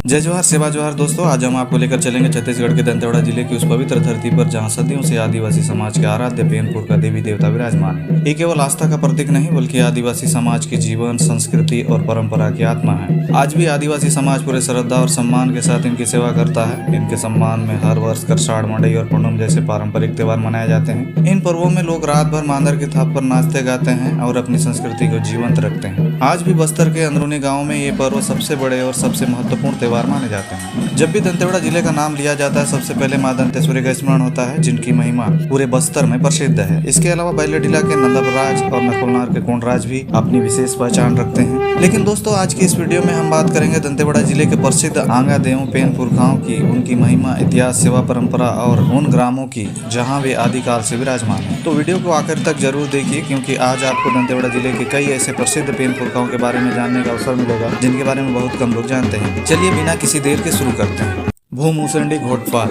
जय जोहार, सेवा जोहार दोस्तों। आज हम आपको लेकर चलेंगे छत्तीसगढ़ के दंतेवाड़ा जिले की उस पवित्र धरती पर जहां सदियों से आदिवासी समाज के आराध्य पेनपुर का देवी देवता विराजमान है। ये केवल आस्था का प्रतीक नहीं बल्कि आदिवासी समाज की जीवन, संस्कृति और परंपरा की आत्मा है। आज भी आदिवासी समाज पूरे श्रद्धा और सम्मान के साथ इनकी सेवा करता है। इनके सम्मान में हर वर्ष करसाड़, मंडई और पूनम जैसे पारंपरिक त्योहार मनाए जाते हैं। इन पर्वों में लोग रात भर मांदर की थाप पर नाचते गाते हैं और अपनी संस्कृति को जीवंत रखते हैं। आज भी बस्तर के अंदरूनी गाँव में ये पर्व सबसे बड़े और सबसे महत्वपूर्ण त्योहार माने जाते हैं। जब भी दंतेवाड़ा जिले का नाम लिया जाता है, सबसे पहले मां दंतेश्वरी का स्मरण होता है, जिनकी महिमा पूरे बस्तर में प्रसिद्ध है। इसके अलावा बैलेडीला के नंदबराज और नकुलनार के कोंडराज भी अपनी विशेष पहचान रखते हैं। लेकिन दोस्तों, आज की इस वीडियो में हम बात करेंगे दंतेवाड़ा जिले के प्रसिद्ध आंगा देव पेनपुर गाँव की, उनकी महिमा, इतिहास, सेवा, परंपरा और उन ग्रामों की जहाँ वे आदिकाल से विराजमान है। तो वीडियो को आखिर तक जरूर देखिए, क्योंकि आज आपको दंतेवाड़ा जिले के कई ऐसे प्रसिद्ध पेनपुर गाँव के बारे में जानने का अवसर मिलेगा जिनके बारे में बहुत कम लोग जानते हैं। चलिए बिना किसी देर के शुरू करते हैं। भूम मुसंडी घोटपाल,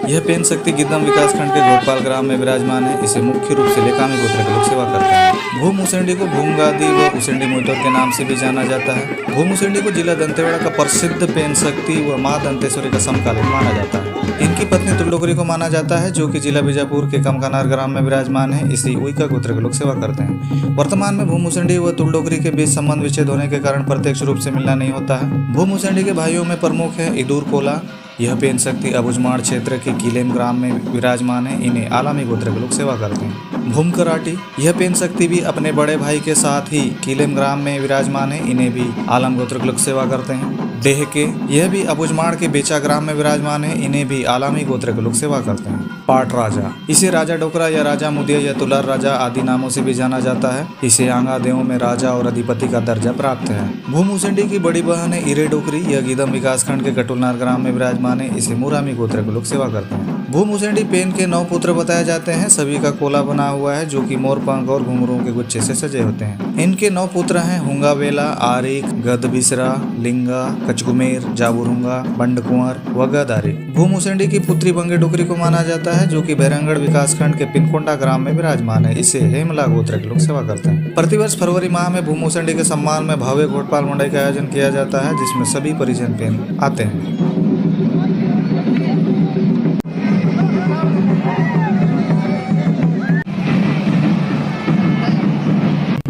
यह पेन शक्ति गिद्धम विकासखंड के घोटपाल ग्राम में विराजमान है। इसे मुख्य रूप से लेकामी गोत्र के लोग सेवा करते हैं। भूम मुसंडी को भूमगादी व उसेंडी मोटर के नाम से भी जाना जाता है। भूम मुसंडी को जिला दंतेवाड़ा का प्रसिद्ध पेन शक्ति व मां दंतेश्वरी का समकालीन माना जाता है। इनकी पत्नी तुलडोकरी को माना जाता है, जो कि जिला बीजापुर के कमकानार ग्राम में विराजमान है। इसी उइका गोत्र के लोग सेवा करते हैं। वर्तमान में भूम मुसंडी व तुलडोकरी के बीच संबंध विच्छेद होने के कारण प्रत्यक्ष रूप से मिलना नहीं होता है। भूम मुसंडी के भाइयों में प्रमुख है इदूर कोला। यह पेन शक्ति अबुझमाड़ क्षेत्र के किलेम ग्राम में विराजमान है। इन्हें आलामी गोत्र के लोग सेवा करते हैं। भूम कराटी, यह पेन शक्ति भी अपने बड़े भाई के साथ ही किलेम ग्राम में विराजमान है। इन्हें भी आलम गोत्र के लोग सेवा करते हैं। डेहके, यह भी अबुझमाड़ के बेचा ग्राम में विराजमान है। इन्हें भी आलामी गोत्र के लोग सेवा करते हैं। पाट राजा, इसे राजा डोकरा या राजा मुदिया या तुलार राजा आदि नामों से भी जाना जाता है। इसे आंगा देवों में राजा और अधिपति का दर्जा प्राप्त है। भूम मुसंडी की बड़ी बहन है इरे डोकरी। यह गिद्धम विकासखंड के कटुलनार ग्राम में विराजमान है। इसे मुरामी गोत्र के लोग सेवा करते हैं। भूम मुसंडी पेन के 9 पुत्र बताए जाते हैं। सभी का कोला बना हुआ है, जो कि मोर पंख और घुंघरुओं के गुच्छे से सजे होते हैं। इनके 9 पुत्र हैं हुंगावेला, आरिक, गदबिसरा, लिंगा, कचगुमेर, जाबुरुंगा, बंडकुंवर व गदारी। भूम मुसंडी की पुत्री बंगे डोकरी को माना जाता है, जो कि बैरंगढ़ विकासखंड के पिनकोंडा ग्राम में विराजमान है। इसे हेमला गोत्र के लोग सेवा करते हैं। प्रतिवर्ष फरवरी माह में भूम मुसंडी के सम्मान में भव्य घोटपाल मंडई का आयोजन किया जाता है, जिसमें सभी परिजन पेन आते हैं।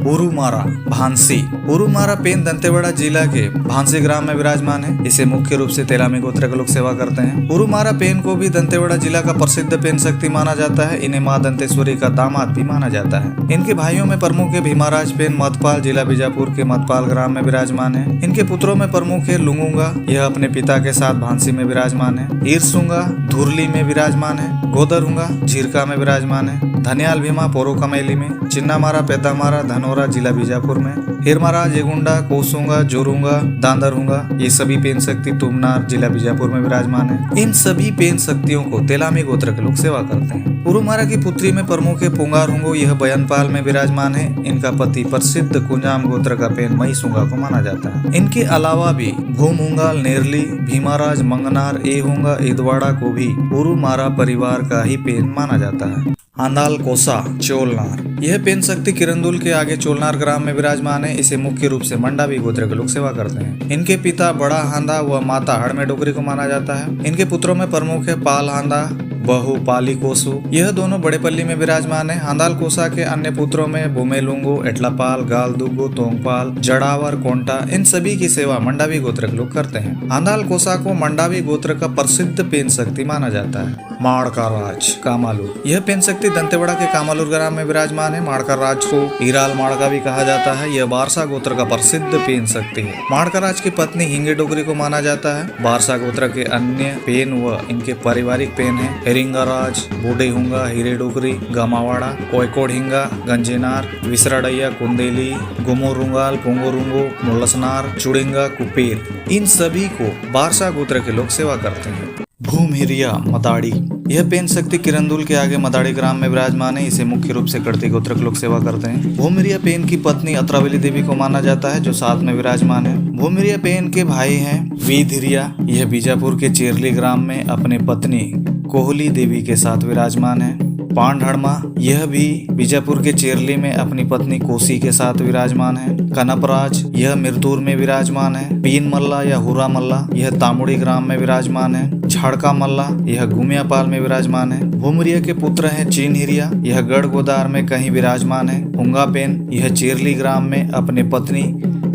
उरुमारा भांसी, उरुमारा पेन दंतेवाड़ा जिला के भांसी ग्राम में विराजमान है। इसे मुख्य रूप से तेलामी गोत्र के लोग सेवा करते हैं। उरुमारा पेन को भी दंतेवाड़ा जिला का प्रसिद्ध पेन शक्ति माना जाता है। इन्हें मां दंतेश्वरी का दामाद भी माना जाता है। इनके भाइयों में प्रमुख है भीमाराज पेन मतपाल, जिला बीजापुर के मतपाल ग्राम में विराजमान है। इनके पुत्रों में प्रमुख है लुंगुंगा, यह अपने पिता के साथ भांसी में विराजमान है। ईरसुंगा धुरली में विराजमान है। गोदरुंगा झीरका में विराजमान है। धनियाल भीमा पोरो कमेली में। चिन्नामारा, पेदामारा, धनोरा जिला बीजापुर में। हिरमारा, जेगुंडा, कोसुंगा, जोरुंगा, दांदरहुंगा, ये सभी पेन शक्ति तुमनार जिला बीजापुर में विराजमान है। इन सभी पेन शक्तियों को तेलामी गोत्र के लोग सेवा करते हैं। उरुमारा की पुत्री में प्रमुख है पुंगारहुंगो, यह बयनपाल में विराजमान है। इनका पति प्रसिद्ध कुंजाम गोत्र का पेन मईसुंगा को माना जाता है। इनके अलावा भी भूमुंगाल, नेरली, भीमाराज, मंगनार, एहुंगा, इदवाड़ा को भी उरुमारा परिवार का ही पेन माना जाता है। आंदाल कोसा चोलनार, यह पेन शक्ति किरंदुल के आगे चोलनार ग्राम में विराजमान है। इसे मुख्य रूप से मंडावी गोत्र के लोग सेवा करते हैं। इनके पिता बड़ा हांदा व माता हड़मे डोकरी को माना जाता है। इनके पुत्रों में प्रमुख है पाल हांदा, बहु पालिकोसु यह दोनों बड़ेपल्ली में विराजमान है। हांदाल कोसा के अन्य पुत्रों में भूमेलुंगु, एटलापाल, गालदुगु, तोंगपाल, जड़ावर, कोंटा इन सभी की सेवा मंडावी गोत्र के लोग करते हैं। हांदाल कोसा को मंडावी गोत्र का प्रसिद्ध पेन शक्ति माना जाता है। माड़का राज कामालूर यह पेन शक्ति दंतेवाड़ा के कामालूर ग्राम में विराजमान है। माड़का राज को हीराल माड़का भी कहा जाता है। यह बारसा गोत्र का प्रसिद्ध पेन शक्ति है। माड़का राज की पत्नी हिंगे डोगरी को माना जाता है। बारसा गोत्र के अन्य पेन व इनके पारिवारिक पेन है हेरिंगा राज, बूढ़े हुंगा, हीरे डोगरी, गामावाड़ा, कोयकोड हिंगा, गंजेनार, विसराडैया, कुंदेली, गुमोरुंगाल, पोंगोरुंगो, मुल्लसनार, चुड़िंगा, कुपेर इन सभी को बारसा गोत्र के लोग सेवा करते हैं। भूमहिरिया मदाड़ी यह पेन शक्ति किरंदुल के आगे मदाड़ी ग्राम में विराजमान है। इसे मुख्य रूप से कड़ती गोत्र के लोग सेवा करते हैं। भूमहिरिया पेन की पत्नी अत्रावली देवी को माना जाता है जो साथ में विराजमान है। भूमहिरिया पेन के भाई हैं वीधिरिया यह बीजापुर के चेरली ग्राम में अपने पत्नी कोहली देवी के साथ विराजमान है। पांढड़मा यह भी बीजापुर के चेरली में अपनी पत्नी कोसी के साथ विराजमान है। कनपराज यह मिर्तूर में विराजमान है। पीन मल्ला या हुरा मल्ला यह तामुड़ी ग्राम में विराजमान है। झाड़का मल्ला यह गुमियापाल में विराजमान है। भूमरिया के पुत्र हैं चीनहिरिया यह गढ़ गोदार में कहीं विराजमान है। हुंगा पेन यह चेरली ग्राम में अपने पत्नी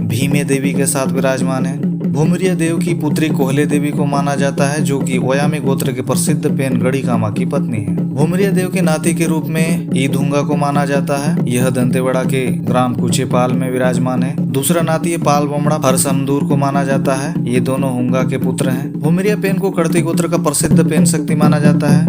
भीमे देवी के साथ विराजमान है। भूमरिया देव की पुत्री कोहले देवी को माना जाता है जो कि ओयामी गोत्र के प्रसिद्ध पेन गढ़ी कामा की पत्नी है। भूमरिया देव के नाती के रूप में ईदुंगा को माना जाता है। यह दंतेवाड़ा के ग्राम कुचेपाल में विराजमान है। दूसरा नाती पाल बोमड़ा हरसमदूर को माना जाता है। ये दोनों हुंगा के पुत्र हैं। भूमरिया पेन को कड़ती गोत्र का प्रसिद्ध पेन शक्ति माना जाता है।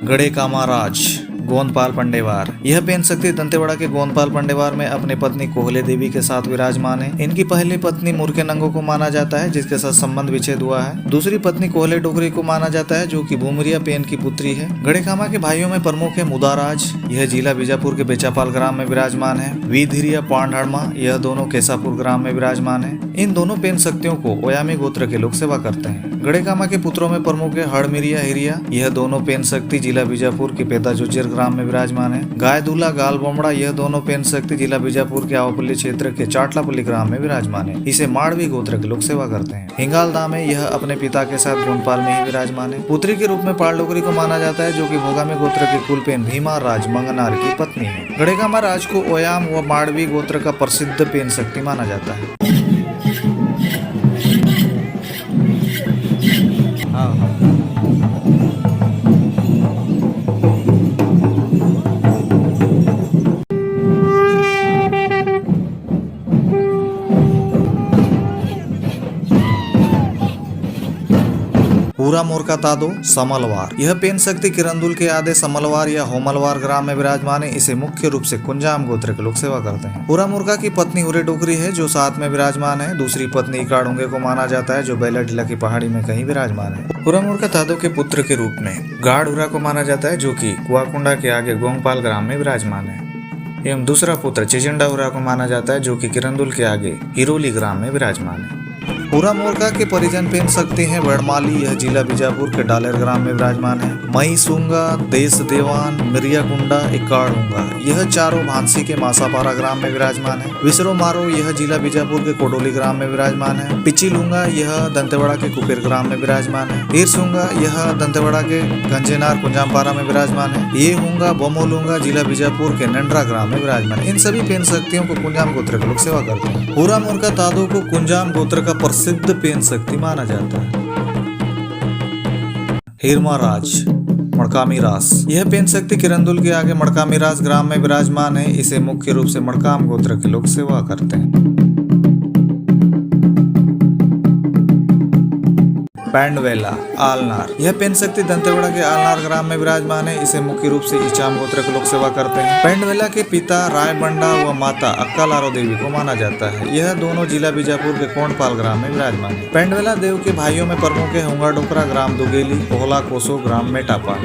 गढ़े कामा राज गोंदपाल पंडेवार यह पेन शक्ति दंतेवाड़ा के गोंदपाल पंडेवार में अपने पत्नी कोहले देवी के साथ विराजमान है। इनकी पहली पत्नी मुरके नंगो को माना जाता है जिसके साथ संबंध विच्छेद हुआ है। दूसरी पत्नी कोहले डोगरी को माना जाता है जो कि भूमरिया पेन की पुत्री है। गढ़ेकामा के भाइयों में प्रमुख है मुदाराज यह जिला बीजापुर के बेचापाल ग्राम में विराजमान है। वीधिरिया पांढड़मा यह दोनों केसापुर ग्राम में विराजमान है। इन दोनों पेन शक्तियों को ओयामी गोत्र के लोग सेवा करते हैं। गढ़ेकामा के पुत्रों में प्रमुख है हड़मिरिया हिरिया यह दोनों पेन शक्ति जिला बीजापुर के पेदा जोजेर ग्राम में विराजमान है। गायदुला गाल बोमड़ा यह दोनों पेन शक्ति जिला बीजापुर के आवपल्ली क्षेत्र के चाटलापल्ली ग्राम में विराजमान है। इसे माड़वी गोत्र के लोग सेवा करते हैं। हिंगाल दामे यह अपने पिता के साथ गोंदपाल में ही विराजमान है। पुत्री के रूप में पाल डोगरी को माना जाता है जो कि भोगामी गोत्र के कुल पेन भीमा राज मंगनार की पत्नी है। गढ़ेकामा राज को ओयाम व माड़वी गोत्र का प्रसिद्ध पेन शक्ति माना जाता है। पूरा मोरका तादो समलवार यह पेन शक्ति किरंदुल के आधे समलवार या होमलवार ग्राम में विराजमान है। इसे मुख्य रूप से कुंजाम गोत्र के लोग सेवा करते हैं। पूरा मोरका की पत्नी हुरे डोगरी है जो साथ में विराजमान है। दूसरी पत्नी इकाड़ूंगे को माना जाता है जो बेला टीला की पहाड़ी में कहीं विराजमान है। पूरा मोरका तादो के पुत्र के रूप में गाढ़ उरा को माना जाता है जो कि कुआकुंडा के आगे गोंगपाल ग्राम में विराजमान है। एवं दूसरा पुत्र चिचिंडा उरा को माना जाता है जो कि किरंदुल के आगे हिरोली ग्राम में विराजमान है। पूरा मोरका के परिजन पेन शक्ति हैं वड़माली यह जिला बीजापुर के डालेर ग्राम में विराजमान है। मई सूंगा, देश देवान, मिरिया कुंडा, इकाड़ूंगा यह चारों भांसी के मासापारा ग्राम में विराजमान है। विसरो मारो यह जिला बीजापुर के कोडोली ग्राम में विराजमान है। पिचिलूंगा यह दंतेवाड़ा के कुकेर ग्राम में विराजमान है। ईरसूंगा यह दंतेवाड़ा के गंजेनार कुंजामपारा में विराजमान है। ये हुंगा बोमोलूंगा जिला बीजापुर के नंडरा ग्राम में विराजमान है। इन सभी पेन शक्तियों को कुंजाम गोत्र के लोग सेवा करते हैं। पूरा मोरका तादो को कुंजाम गोत्र का प्रसिद्ध पेन शक्ति माना जाता है। हिरमा राज मड़कामी रास यह पेन शक्ति किरंदुल के आगे मड़कामी रास ग्राम में विराजमान है। इसे मुख्य रूप से मड़काम गोत्र के लोग सेवा करते हैं। पैंडवेला आलनार यह पेन शक्ति दंतेवाड़ा के आलनार ग्राम में विराजमान है। इसे मुख्य रूप से इचाम गोत्र के लोग सेवा करते हैं। पैंडवेला के पिता रायबंडा व माता अक्का लारो देवी को माना जाता है। यह दोनों जिला बीजापुर के कोंडपाल ग्राम में विराजमान है। पैंडवेला देव के भाइयों में प्रमुख है हुंगा डोकरा ग्राम दुगेली, ओहला कोसो ग्राम मेटापा।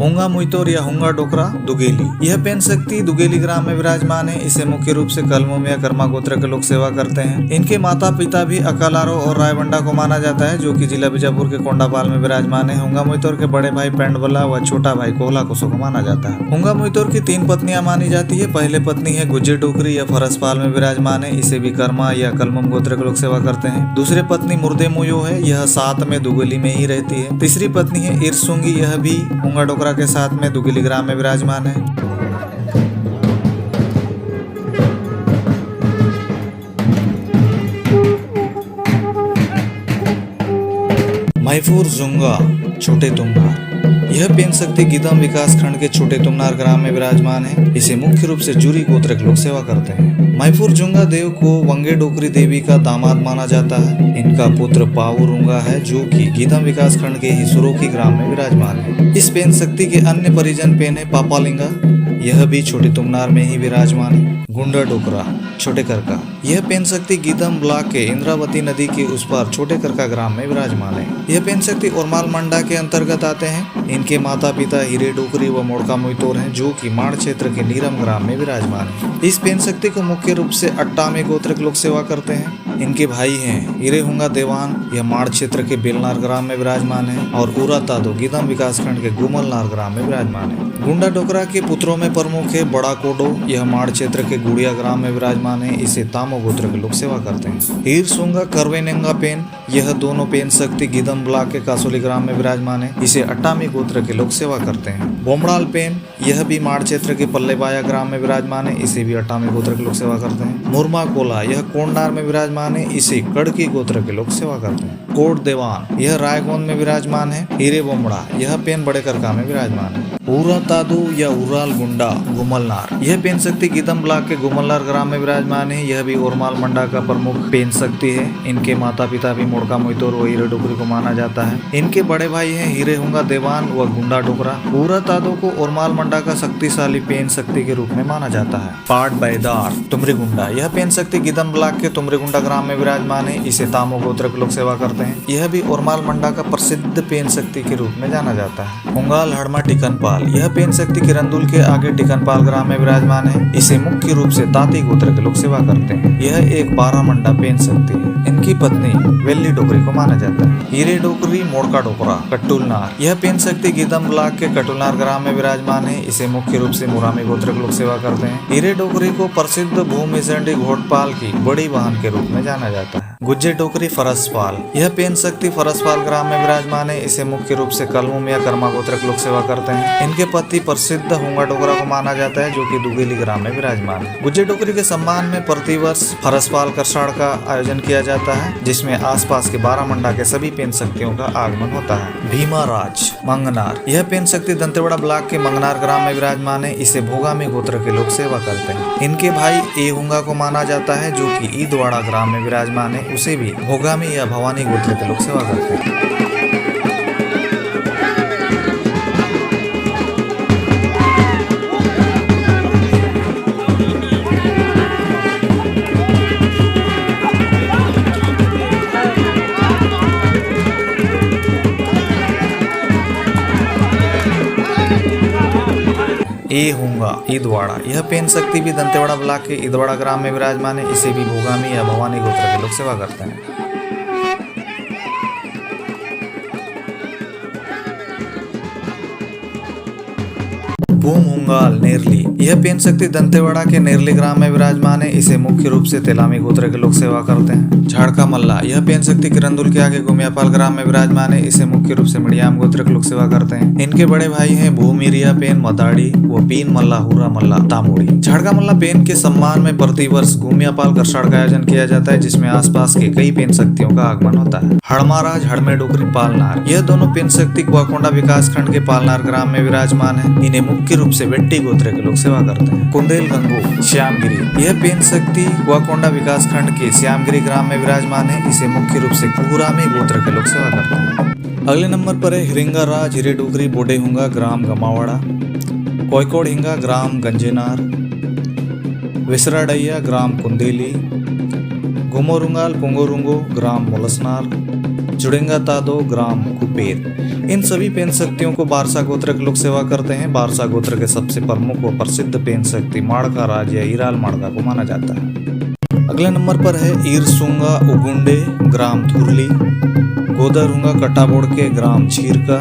हुंगा मुइतोर या हुंगा डोकरा दुगेली। यह पेन शक्ति दुगेली ग्राम में विराजमान है। इसे मुख्य रूप से कलमों या कर्मा गोत्र के लोग सेवा करते हैं। इनके माता पिता भी अकालारो और रायबंडा को माना जाता है, जो कि जिला बीजापुर के कोंडापाल में विराजमान है। हुंगा मुइतोर के बड़े भाई पेंडवला व छोटा भाई कोहला कोसो को माना जाता है। हुंगा मुइतोर की 3 पत्नियां मानी जाती है। पहले पत्नी है गुज्जे डोकरी या फरसपाल में विराजमान है। इसे भी कर्मा या कलमम गोत्र के लोग सेवा करते हैं। दूसरी पत्नी मुर्दे मुयो है, यह साथ में दुगेली में ही रहती है। तीसरी पत्नी है इरसुंगी, यह भी हुंगा डोकरा के साथ में दुगेली ग्राम में विराजमान है। मैफूर जुंगा छोटे तुंगनार। यह पेन शक्ति गीदम विकास खंड के छोटे तुंगनार ग्राम में विराजमान है। इसे मुख्य रूप से जुरी गोत्र के लोग सेवा करते हैं। मैफूर जुंगा देव को वंगे डोकरी देवी का दामाद माना जाता है। इनका पुत्र पाऊ रुंगा है, जो कि गीदम विकास खंड के ही सुरोकी ग्राम में विराजमान है। इस पेन शक्ति के अन्य परिजन पेन है पापालिंगा, यह भी छोटे तुंगनार में ही विराजमान है। गुंडा डोकरा छोटे करका। यह पेन शक्ति गीदम ब्लॉक के इंद्रावती नदी के उस पार छोटे करका ग्राम में विराजमान है। यह पेन शक्ति ओरमाल मंडा के अंतर्गत आते हैं। इनके माता पिता हीरे डोकरी व मोड़का मुइतोर हैं, जो कि माड़ क्षेत्र के नीरम ग्राम में विराजमान है। इस पेन शक्ति को मुख्य रूप से अट्टामी गोत्र के लोग सेवा करते हैं। इनके भाई हैं हीरे हुंगा देवान, यह माड़ क्षेत्र के बेलनार ग्राम में विराजमान है, और उरा तादो गीदम विकास खंड के गुमलनार ग्राम में विराजमान है। गुंडा डोकरा के पुत्रों में प्रमुख है बड़ा कोडो, यह माड़ क्षेत्र के गुड़िया ग्राम में विराजमान है। इसे तामो गोत्र के लोग सेवा करते हैं। हीर सुंगा करवेनेंगा पेन, यह दोनों पेन शक्ति गीदम ब्लॉक के कासोली ग्राम में विराजमान है। इसे अट्टामी गोत्र के लोग सेवा करते हैं। बोमड़ाल पेन, यह भी माड़ क्षेत्र के पल्लेबाया ग्राम में विराजमान है। इसे भी अट्टामी गोत्र के लोग सेवा करते हैं। मुरमा कोला, यह कोंडार में विराजमान है। इसे कड़की गोत्र के लोग सेवा करते हैं। कोट देवान, यह रायगोंद में विराजमान है। हीरे बोमड़ा, यह पेन बड़े करका में विराजमान है। उरा तादू या उराल गुंडा गुमलनार, यह पेन शक्ति गीदम ब्लॉक के गुमलनार ग्राम में विराजमान है। यह भी ओरमाल मंडा का प्रमुख पेन शक्ति है। इनके माता पिता भी मोड़का मुइतोर व हीरे डोकरी को माना जाता है। इनके बड़े भाई हैं हीरे हुंगा देवान व गुंडा डोकरा। उरा तादो को ओरमाल मंडा का शक्तिशाली पेन शक्ति के रूप में माना जाता है। पाट बैदार तुमरी गुंडा, यह पेन शक्ति गीदम ब्लॉक के तुमरी गुंडा ग्राम में विराजमान है। इसे तामो गोत्र के लोग सेवा करते हैं। यह भी ओरमाल मंडा का प्रसिद्ध पेन शक्ति के रूप में जाना जाता है। हुंगाल हड़मा टिकनपाल, यह पेन शक्ति किरंदुल के आगे टिकनपाल ग्राम में विराजमान है। इसे मुख्य रूप से ताती गोत्र के लोग सेवा करते हैं। यह एक 12 मंडा पेन शक्ति है। इनकी पत्नी वेल्ली डोकरी को माना जाता है। हीरे डोकरी मोड़का डोकरा कटुलनार, यह पेन शक्ति गीदम ब्लॉक के कटुलनार ग्राम में विराजमान है। इसे मुख्य रूप से मुरामी गोत्र के लोग सेवा करते हैं। हीरे डोकरी को प्रसिद्ध भूमि चंडी घोटपाल की बड़ी वाहन के रूप में जाना जाता है। गुज्जे डोकरी फरसपाल, यह पेन शक्ति फरसपाल ग्राम में विराजमान है। इसे मुख्य रूप से कलमुम या कर्मा गोत्र के लोग सेवा करते हैं। इनके पति प्रसिद्ध हुंगा डोकरा को माना जाता है, जो कि दुगेली ग्राम में विराजमान है। गुज्जे डोकरी के सम्मान में प्रतिवर्ष फरसपाल करसाड़ का आयोजन किया जाता है, जिसमें आसपास के 12 मंडा के सभी पेन शक्तियों का आगमन होता है। भीमा राज मंगनार, यह पेन शक्ति दंतेवाड़ा ब्लॉक के मंगनार ग्राम में विराजमान है। इसे भोगामी गोत्र के लोग सेवा करते हैं। इनके भाई ए हुंगा को माना जाता है, जो कि ईदवाड़ा ग्राम में विराजमान है। उसे भी भोगामी या भवानी गोत्र के लोग सेवा करते हैं। ए हुंगा ईदवाड़ा, यह पेन शक्ति भी दंतेवाड़ा ब्लॉक के ईदवाड़ा ग्राम में विराजमान है। इसे भी भोगामी या भवानी गोत्र के लोग सेवा करते हैं। बूम हुंगाल नेरली, यह पेन शक्ति दंतेवाड़ा के नेरली ग्राम में विराजमान है। इसे मुख्य रूप से तेलामी गोत्र के लोग सेवा करते हैं। झाड़का मल्ला, यह पेन शक्ति किरंदुल के आगे गुमियापाल ग्राम में विराजमान है। इसे मुख्य रूप से मिडियाम गोत्र के लोग सेवा करते हैं। इनके बड़े भाई हैं भूमिरिया पेन मदाड़ी व पीन मल्ला हुरा मल्ला तामुड़ी। झाड़का मल्ला पेन के सम्मान में प्रतिवर्ष गुमियापाल करसाड़ का आयोजन किया जाता है, जिसमें आसपास के कई पेन शक्तियों का आगमन होता है। हड़माराज हड़मे डोकरी पालनार, यह दोनों पेन शक्ति कुआकोंडा विकास खंड के पालनार ग्राम में विराजमान है। इन्हें मुख्य रूप से वेट्टी गोत्र के लोग सेवा करते हैं। कुंदेल गंगू श्यामगिरी, यह पेन शक्ति कुआकोंडा विकास खंड के श्यामगिरी ग्राम में विराजमान है। इसे मुख्य रूप से कुहुरामी गोत्र के लोग सेवा करते हैं। अगले नंबर पर है हिरिंगा राज हिरे डोकरी बोडे हुंगा ग्राम गमावाड़ा, कोयकोड हिंगा ग्राम गंजेनार, विसराडैया ग्राम कुंदेली, गुमोरुंगाल पुंगोरुंगो ग्राम मोलसनार, जुड़ेंगा तादो, ग्राम कुपेर। इन सभी पेन शक्तियों को बारसा गोत्र के लोग सेवा करते हैं। बारसा गोत्र के सबसे प्रमुख व प्रसिद्ध पेन शक्ति माड़का राज या ईराल माड़का को माना जाता है। अगले नंबर पर है ईरसुंगा उगुंडे, ग्राम धुरली, गोदरहुंगा कटाबोड़ के, ग्राम चीरका,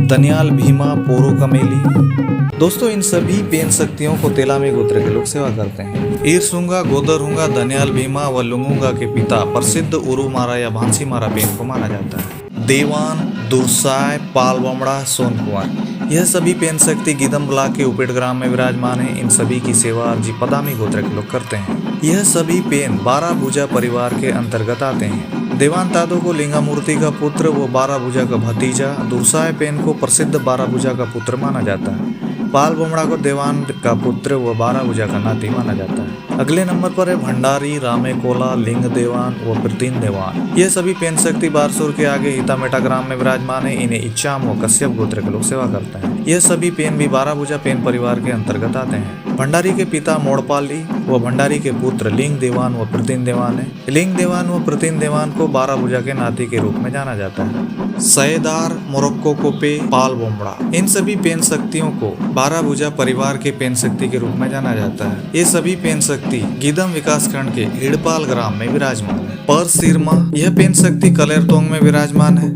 दनियाल भीमा पोरो कमेली। दोस्तों इन सभी पेन शक्तियों को तेलामी गोत्र के लोग सेवा करते हैं। ईरसुंगा, गोदरहुंगा, दनियाल भीमा व लुंगुंगा के पिता प्रसिद्ध उरुमारा या भांसी मारा पेन को माना जाता है। देवान, दुरसाय, पाल बमड़ा, सोन कुंवर, यह सभी पेन शक्ति गीदम ब्लॉक के उपेट ग्राम में विराजमान है। इन सभी की सेवा अर्जी पदामी गोत्र के लोग करते हैं। यह सभी पेन 12 भुजा परिवार के अंतर्गत आते हैं। देवान तादो को लिंगा मूर्ति का पुत्र व 12 भुजा का भतीजा, दुरसाय पेन को प्रसिद्ध 12 भुजा का पुत्र माना जाता है। पाल बमड़ा को देवान का पुत्र व 12 भुजा का नाती माना जाता है। अगले नंबर पर है भंडारी, रामेकोला, लिंग देवान व प्रतीन देवान। ये सभी पेन शक्ति बारसूर के आगे हितामेटा ग्राम में विराजमान है। इन्हें इच्छाम व कश्यप गोत्र के लोग सेवा करते हैं। यह सभी पेन भी 12 भुजा पेन परिवार के अंतर्गत आते हैं। भंडारी के पिता मोड़पाली व भंडारी के पुत्र लिंग देवान व प्रतीन देवान है। लिंग देवान व प्रतीन देवान को 12 भुजा के नाती के रूप में जाना जाता है। सैदार, मोरक्को कोपे, पाल बोमड़ा, इन सभी पेन शक्तियों को 12 भुजा परिवार के पेन शक्ति के रूप में जाना जाता है। ये सभी पेन शक्ति गीदम विकास खंड के हिड़पाल ग्राम में विराजमान है। पर सिरमा, यह पेन शक्ति कलेरतोंग में विराजमान है।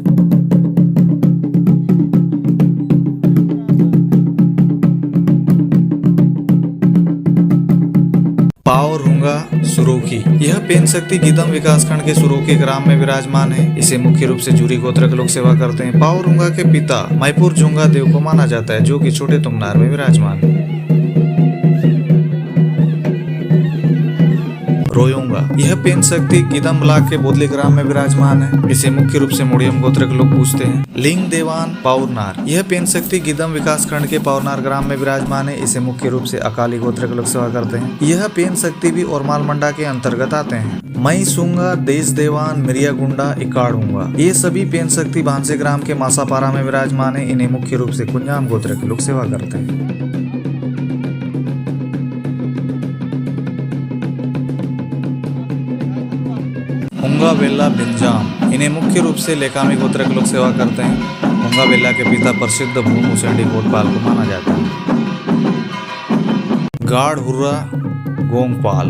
पावरुंगा सुरोकी, यह पेन शक्ति गीदम विकास खंड के सुरोकी ग्राम में विराजमान है। इसे मुख्य रूप से जूरी गोत्र के लोग सेवा करते हैं। पावरुंगा के पिता मैपुर जुंगा देव को माना जाता है, जो कि छोटे तुमनार में विराजमान है। रोयोंगा, यह पेन शक्ति गीदम ब्लॉक के बोदली ग्राम में विराजमान है। इसे मुख्य रूप से मुड़ियम गोत्र के लोग पूजते हैं। लिंग देवान पावरनार, यह पेन शक्ति गीदम विकास खंड के पावरनार ग्राम में विराजमान है। इसे मुख्य रूप से अकाली गोत्र के लोग सेवा करते हैं। यह पेन शक्ति भी ओरमाल मंडा के अंतर्गत आते हैं। मई सुंगा, देश देवान, मिरिया गुंडा, इकाड़ूंगा, ये सभी पेन शक्ति भांसे ग्राम के मासापारा में विराजमान है। इन्हें मुख्य रूप से कुंजाम गोत्र के लोग सेवा करते हैं। हुंगा बेल्ला बिंजाम, इन्हें मुख्य रूप से लेकामी गोत्र के लोग सेवा करते हैं। हुंगा बेल्ला के पिता प्रसिद्ध भूम उसेंडी कोटपाल को माना जाता है। गाढ़ हुर्रा गोंगपाल,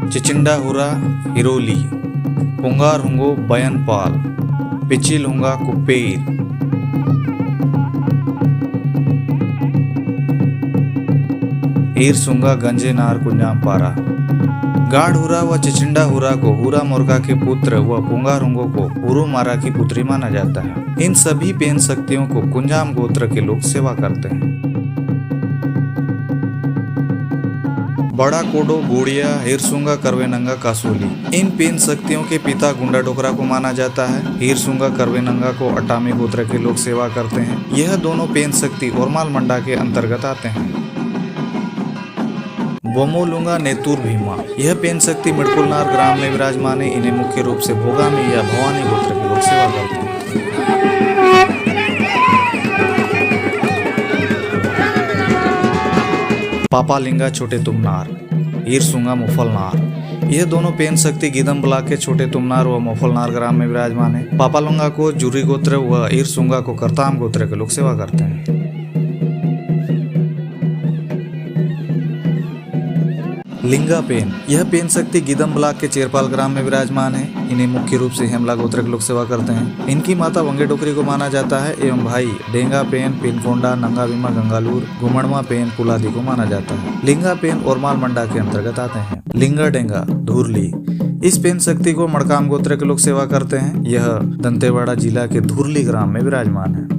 चिचिंडा हुरा हिरोली, पुंगार हुंगो बयनपाल, पिचिल हुंगा कुपेर, ईरसुंगा गंजेनार कुंजामपारा। गाढ़ हुरा व चिचिंडा हुरा को हुरा मोरगा के पुत्र व पुंगारुंगो को उरुमारा की पुत्री माना जाता है। इन सभी पेन शक्तियों को कुंजाम गोत्र के लोग सेवा करते हैं। बड़ा कोडो गोड़िया, हिरसुंगा करवेनंगा कासोली, इन पेन शक्तियों के पिता गुंडा डोकरा को माना जाता है। हिरसुंगा करवेनंगा को अटामी गोत्र के लोग सेवा करते हैं। यह दोनों पेन शक्ति ओरमाल मंडा के अंतर्गत आते हैं। बोमोलुंगा नेतुर भीमा, यह पेन शक्ति मिड़कुलनार ग्राम में विराजमान है। इन्हें मुख्य रूप से भोगामी या भवानी गोत्र के लोग सेवा करते हैं। पापालिंगा छोटे तुमनार, ईरसुंगा मुफलनार, यह दोनों पेन शक्ति गीदम ब्लॉक के छोटे तुमनार व मुफलनार ग्राम में विराजमान है। पापालुंगा को जुरी गोत्र व ईरसुंगा को करताम गोत्र के लोग सेवा करते हैं। लिंगा पेन, यह पेन शक्ति गीदम ब्लॉक के चेरपाल ग्राम में विराजमान है। इन्हें मुख्य रूप से हेमला गोत्र के लोग सेवा करते हैं। इनकी माता वंगे डोकरी को माना जाता है एवं भाई डेंगा पेन, पिनकोंडा, नंगा बीमा, गंगालूर, घुमड़वा पेन, पुलादी को माना जाता है। लिंगा पेन ओरमाल मंडा के अंतर्गत आते हैं। लिंगा डेंगा धुरली, इस पेन शक्ति को मड़काम गोत्र के लोग सेवा करते हैं। यह दंतेवाड़ा जिला के धुरली ग्राम में विराजमान है।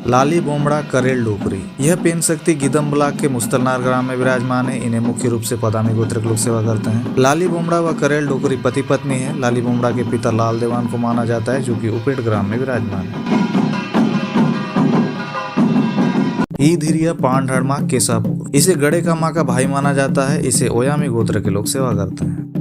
लाली बोमड़ा करेल डोकरी, यह पेन शक्ति गीदम ब्लॉक के मुस्तलनार ग्राम में विराजमान है। इन्हें मुख्य रूप से पदामी गोत्र के लोग सेवा करते हैं। लाली बोमड़ा व करेल डोकरी पति पत्नी है। लाली बोमड़ा के पिता लाल देवान को माना जाता है, जो कि उपेट ग्राम में विराजमान है। ईधिरिया पांढरमा केसापुर, इसे गड़े का माँ का भाई माना जाता है। इसे ओयामी गोत्र के लोग सेवा करते हैं।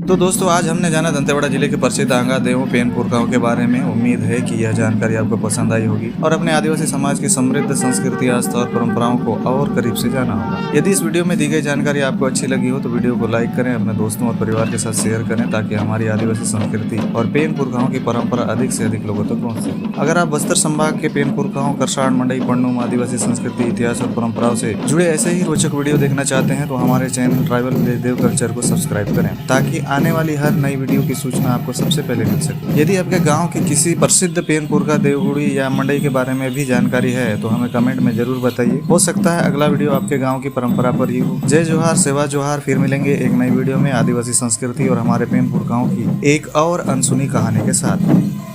तो दोस्तों आज हमने जाना दंतेवाड़ा जिले के प्रसिद्ध आंगा देवों पेन पुरखाओं के बारे में। उम्मीद है कि यह जानकारी आपको पसंद आई होगी और अपने आदिवासी समाज की समृद्ध संस्कृति, आस्था और परंपराओं को और करीब से जाना होगा। यदि इस वीडियो में दी गई जानकारी आपको अच्छी लगी हो तो वीडियो को लाइक करें, अपने दोस्तों और परिवार के साथ शेयर करें ताकि हमारी आदिवासी संस्कृति और पेन पुरखाओं की परंपरा अधिक से अधिक लोगों तक पहुँच सके। अगर आप बस्तर संभाग के पेन पुरखाओं, करसाड़, मंडई, पंडुम, आदिवासी संस्कृति, इतिहास और परंपराओं से जुड़े ऐसे ही रोचक वीडियो देखना चाहते हैं तो हमारे चैनल ट्राइबल विलेज देव कल्चर को सब्सक्राइब करें ताकि आने वाली हर नई वीडियो की सूचना आपको सबसे पहले मिल सके। यदि आपके गांव के किसी प्रसिद्ध पेन पुरखा, देवगुड़ी या मंडई के बारे में भी जानकारी है तो हमें कमेंट में जरूर बताइए। हो सकता है अगला वीडियो आपके गांव की परंपरा पर ही हो। जय जोहार, सेवा जोहार। फिर मिलेंगे एक नई वीडियो में आदिवासी संस्कृति और हमारे पेन पुरखाओं की एक और अनसुनी कहानी के साथ।